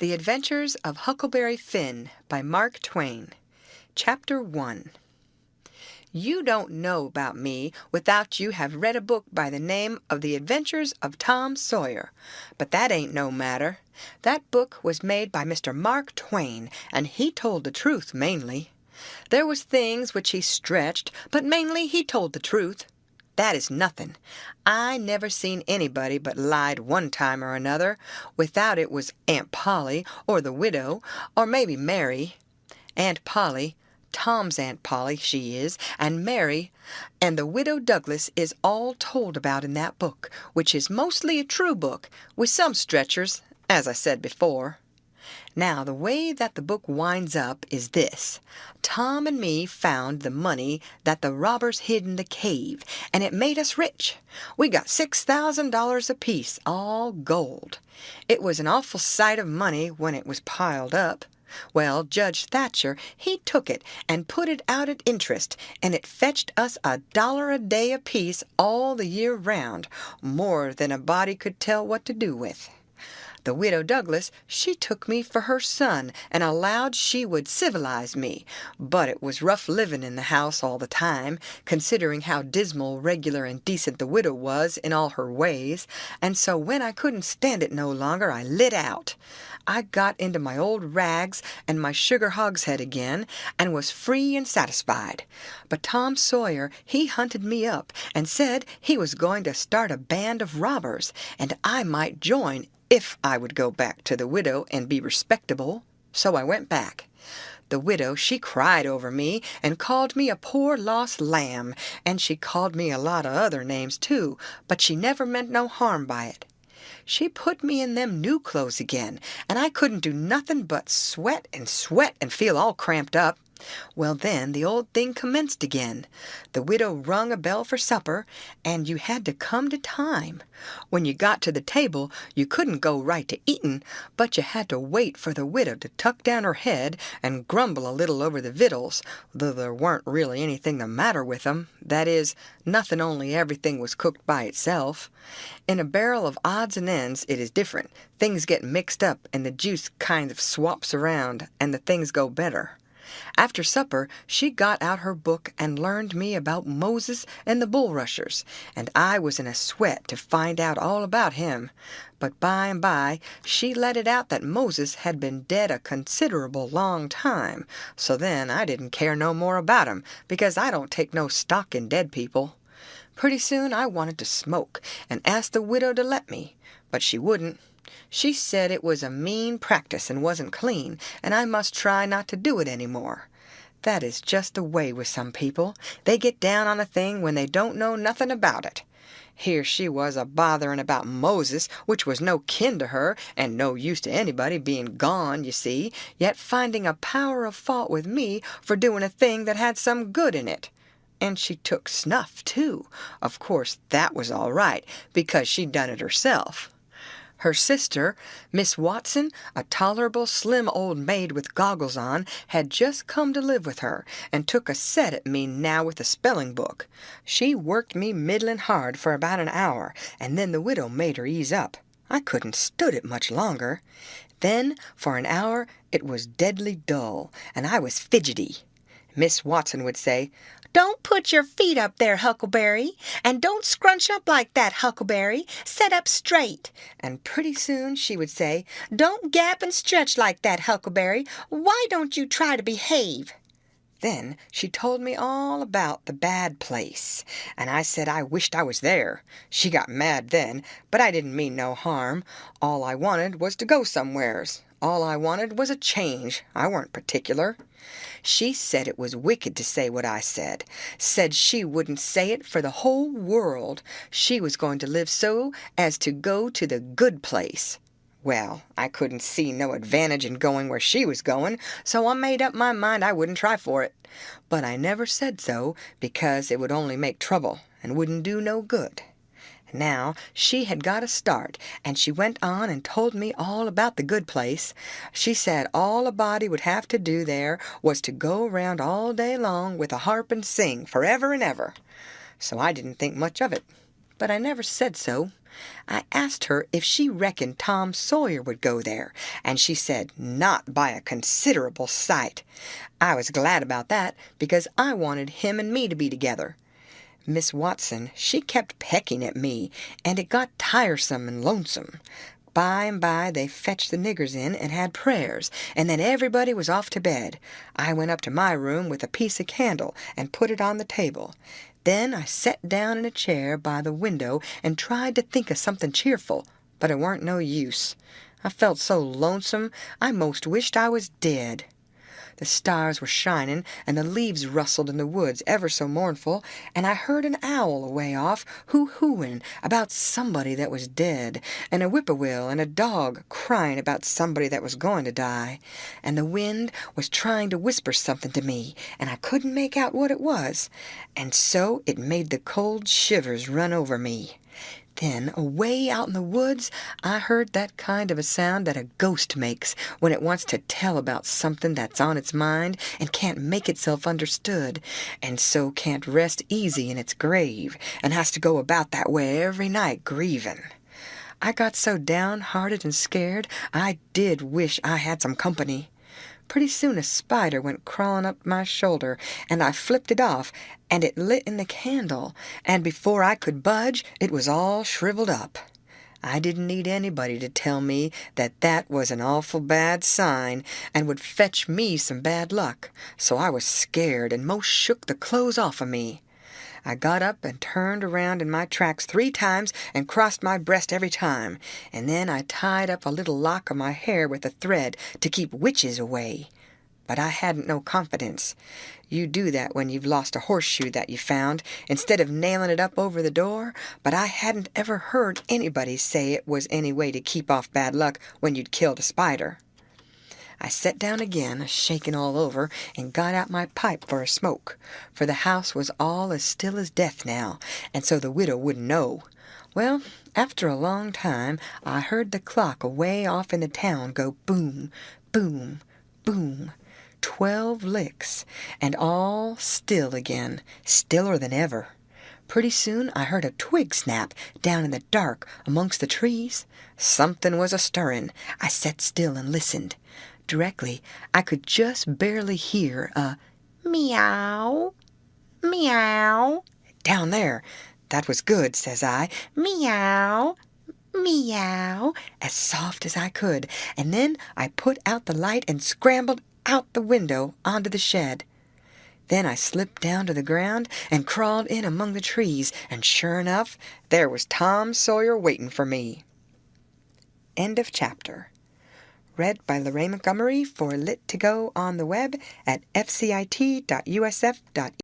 The Adventures of Huckleberry Finn by Mark Twain. Chapter 1. You don't know about me without you have read a book by the name of The Adventures of Tom Sawyer. But that ain't no matter. That book was made by Mr. Mark Twain, and he told the truth mainly. There was things which he stretched, but mainly he told the truth. That is nothing. I never seen anybody but lied one time or another, without it was Aunt Polly, or the widow, or maybe Mary. Aunt Polly, Tom's Aunt Polly, she is, and Mary, and the widow Douglas is all told about in that book, which is mostly a true book, with some stretchers, as I said before. Now, the way that the book winds up is this. Tom and me found the money that the robbers hid in the cave, and it made us rich. We got $6,000 apiece, all gold. It was an awful sight of money when it was piled up. Well, Judge Thatcher, he took it and put it out at interest, and it fetched us $1 a day apiece all the year round, more than a body could tell what to do with. The widow Douglas, she took me for her son, and allowed she would civilize me, but it was rough living in the house all the time, considering how dismal, regular, and decent the widow was in all her ways, and so when I couldn't stand it no longer, I lit out. I got into my old rags and my sugar hogshead again, and was free and satisfied. But Tom Sawyer, he hunted me up, and said he was going to start a band of robbers, and I might join if I would go back to the widow and be respectable. So I went back. The widow, she cried over me and called me a poor lost lamb, and she called me a lot of other names too, but she never meant no harm by it. She put me in them new clothes again, and I couldn't do nothing but sweat and feel all cramped up. Well, then the old thing commenced again. The widow rung a bell for supper, and you had to come to time. When you got to the table, you couldn't go right to eatin', but you had to wait for the widow to tuck down her head and grumble a little over the victuals, though there weren't really anything the matter with 'em. That is, nothing, only everything was cooked by itself. In a barrel of odds and ends it is different. Things get mixed up, and the juice kind of swaps around, and the things go better. After supper, she got out her book and learned me about Moses and the bulrushers, and I was in a sweat to find out all about him. But by and by, she let it out that Moses had been dead a considerable long time, so then I didn't care no more about him, because I don't take no stock in dead people. Pretty soon I wanted to smoke, and asked the widow to let me, but she wouldn't. She said it was a mean practice and wasn't clean, and I must try not to do it any more. That is just the way with some people. They get down on a thing when they don't know nothing about it. Here she was a-bothering about Moses, which was no kin to her, and no use to anybody, being gone, you see, yet finding a power of fault with me for doing a thing that had some good in it. And she took snuff, too. Of course, that was all right, because she'd done it herself. Her sister, Miss Watson, a tolerable slim old maid with goggles on, had just come to live with her, and took a set at me now with a spelling book. She worked me middlin' hard for about an hour, and then the widow made her ease up. I couldn't stood it much longer. Then, for an hour, it was deadly dull, and I was fidgety. Miss Watson would say, "Don't put your feet up there, Huckleberry, and don't scrunch up like that, Huckleberry. Set up straight." And pretty soon she would say, "Don't gap and stretch like that, Huckleberry. Why don't you try to behave?" Then she told me all about the bad place, and I said I wished I was there. She got mad then, but I didn't mean no harm. All I wanted was to go somewheres. All I wanted was a change. I weren't particular. She said it was wicked to say what I said. Said she wouldn't say it for the whole world. She was going to live so as to go to the good place. Well, I couldn't see no advantage in going where she was going, so I made up my mind I wouldn't try for it. But I never said so, because it would only make trouble, and wouldn't do no good. Now, she had got a start, and she went on and told me all about the good place. She said all a body would have to do there was to go around all day long with a harp and sing forever and ever. So I didn't think much of it. But I never said so. I asked her if she reckoned Tom Sawyer would go there, and she said not by a considerable sight. I was glad about that, because I wanted him and me to be together. Miss Watson, she kept pecking at me, and it got tiresome and lonesome. By and by they fetched the niggers in and had prayers, and then everybody was off to bed. I went up to my room with a piece of candle and put it on the table. Then I sat down in a chair by the window and tried to think of something cheerful, but it weren't no use. I felt so lonesome I most wished I was dead. The stars were shining, and the leaves rustled in the woods ever so mournful, and I heard an owl away off hoo-hooing about somebody that was dead, and a whippoorwill and a dog crying about somebody that was going to die, and the wind was trying to whisper something to me, and I couldn't make out what it was, and so it made the cold shivers run over me. Then, away out in the woods, I heard that kind of a sound that a ghost makes when it wants to tell about something that's on its mind and can't make itself understood, and so can't rest easy in its grave, and has to go about that way every night grieving. I got so downhearted and scared, I did wish I had some company. Pretty soon a spider went crawling up my shoulder, and I flipped it off, and it lit in the candle, and before I could budge, it was all shriveled up. I didn't need anybody to tell me that that was an awful bad sign, and would fetch me some bad luck, so I was scared and most shook the clothes off of me. I got up and turned around in my tracks 3 times and crossed my breast every time, and then I tied up a little lock of my hair with a thread to keep witches away. But I hadn't no confidence. You do that when you've lost a horseshoe that you found, instead of nailing it up over the door, but I hadn't ever heard anybody say it was any way to keep off bad luck when you'd killed a spider. I sat down again, shaking all over, and got out my pipe for a smoke, for the house was all as still as death now, and so the widow wouldn't know. Well, after a long time, I heard the clock away off in the town go boom, boom, boom, 12 licks, and all still again, stiller than ever. Pretty soon I heard a twig snap down in the dark amongst the trees. Something was a-stirring. I sat still and listened. Directly, I could just barely hear a meow, meow. Down there. That was good, says I. Meow, meow, as soft as I could, and then I put out the light and scrambled out the window onto the shed. Then I slipped down to the ground and crawled in among the trees, and sure enough, there was Tom Sawyer waiting for me. End of chapter. Read by Lorraine Montgomery for Lit to Go on the web at fcit.usf.edu.